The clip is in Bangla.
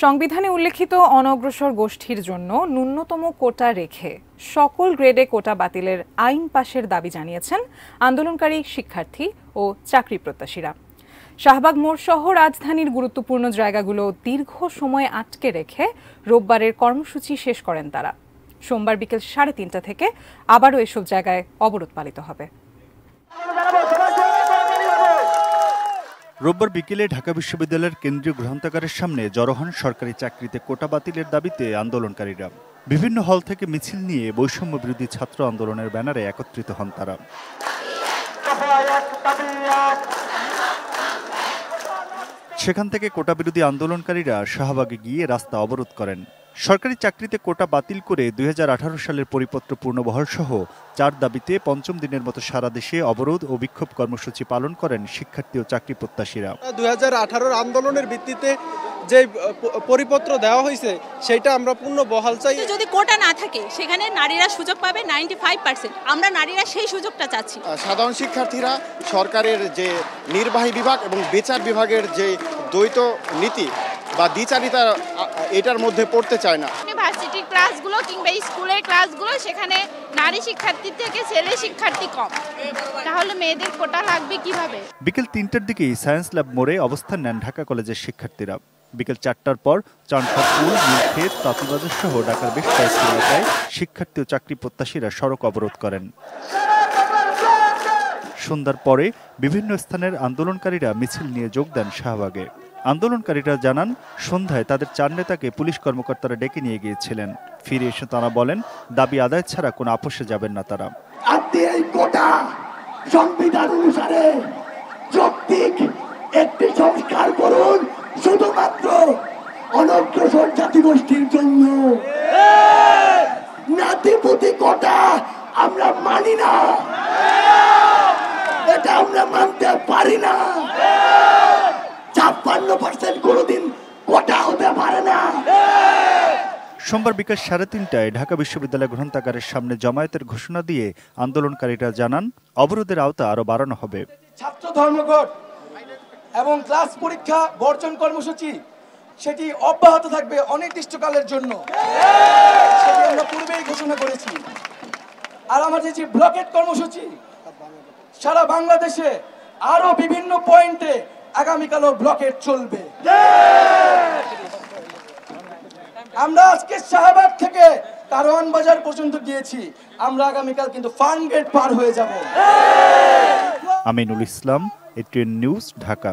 সংবিধানে উল্লেখিত অনগ্রসর গোষ্ঠীর জন্য ন্যূনতম কোটা রেখে সকল গ্রেডে কোটা বাতিলের আইন পাশের দাবি জানিয়েছেন আন্দোলনকারী শিক্ষার্থী ও চাকরি প্রত্যাশীরা। শাহবাগ মোড় সহ রাজধানীর গুরুত্বপূর্ণ জায়গাগুলো দীর্ঘ সময় আটকে রেখে রোববারের কর্মসূচি শেষ করেন তারা। সোমবার বিকেল 3:30 থেকে আবারও এসব জায়গায় অবরোধ পালিত হবে। রোববার বিকেলে ঢাকা বিশ্ববিদ্যালয়ের কেন্দ্রীয় গ্রন্থাগারের সামনে জড়ো হন সরকারি চাকরিতে কোটা বাতিলের দাবিতে আন্দোলনকারীরা। বিভিন্ন হল থেকে মিছিল নিয়ে বৈষম্য বিরোধী ছাত্র আন্দোলনের ব্যানারে একত্রিত হন তারা। সেখান থেকে কোটা বিরোধী আন্দোলনকারীরা শাহবাগে গিয়ে রাস্তা অবরোধ করেন। সরকারি চাকরিতে কোটা বাতিল করে 2018 সালের পরিপত্র পূর্ণবহাল সহ 4 দাবিতে পঞ্চম দিনের মতো সারা দেশে অবরোধ ও বিক্ষোভ কর্মসূচি পালন করেন শিক্ষার্থী ও চাকরি প্রত্যাশীরা। 2018 আন্দোলনের ভিত্তিতে যে পরিপত্র দেওয়া হয়েছে সেটা আমরা পূর্ণ বহাল চাই। যদি কোটা না থাকে সেখানে নারীরা সুযোগ পাবে 95%। আমরা নারীরা সেই সুযোগটা চাচ্ছি। সাধারণ শিক্ষার্থীরা সরকারের যে নির্বাহী বিভাগ এবং বিচার বিভাগের যে দ্বৈত নীতি বা দ্বিচারিতা এটার মধ্যে পড়তে চায় না। ইউনিভার্সিটির ক্লাসগুলো কিংবা স্কুলের ক্লাসগুলো সেখানে নারী শিক্ষার্থী থেকে ছেলে শিক্ষার্থী কম, তাহলে মেয়েদের কোটা লাগবে কিভাবে? বিকেল 3টার দিকেই সায়েন্স ল্যাব মোড়ে অবস্থান নেন ঢাকা কলেজের শিক্ষার্থীরা। বিকেল 4টার পর চানখাঁরপুল, নীলক্ষেত, তাঁতিবাজার সহ ঢাকার বেশ কয়েকটি এলাকায় শিক্ষার্থী ও চাকরি প্রত্যাশীরা সড়ক অবরোধ করেন। সন্ধ্যার পরে বিভিন্ন স্থানের আন্দোলনকারীরা মিছিল নিয়ে যোগ দেন শাহবাগে। আন্দোলনকারীরা জানান, সন্ধ্যায় তাদের 4 নেতাকে পুলিশ কর্মকর্তারা ডেকে নিয়ে গিয়েছিলেন। ফিরে এসে তারা বলেন, দাবি আদায় ছাড়া কোনো আপোষে যাবেন না তারা। সংবিধান অনুসারে যৌক্তিক একটি সংস্কার করুন, শুধুমাত্র অনগ্রসর জাতিগোষ্ঠীর জন্য। নাতিপুতি কোটা আমরা মানি না, এটা আমরা মানতে পারি না। 56% কোনোদিন কোটা হতে পারে না। সোমবার বিকেল 3:30টায় ঢাকা বিশ্ববিদ্যালয় গ্রন্থাগারের সামনে জমায়েতের ঘোষণা দিয়ে আন্দোলনকারীরা জানান, অবরোধের আওতা আরো বাড়ানো হবে। ছাত্র ধর্মঘট এবং ক্লাস পরীক্ষা বর্জন কর্মসূচি সেটি অব্যাহত থাকবে অনির্দিষ্টকালের জন্য, সেটি আমরা পূর্বেই ঘোষণা করেছি। আর আমাদের যে ব্লকেট কর্মসূচি সারা বাংলাদেশে আরো বিভিন্ন পয়েন্টে আগামীকালও ব্লকেট চলবে। আমরা আজকে শাহবাগ থেকে কারওয়ান বাজার পর্যন্ত গিয়েছি, আমরা আগামীকাল কিন্তু ফার্ম গেট পার হয়ে যাব। Aminul Islam, ATN news, Dhaka.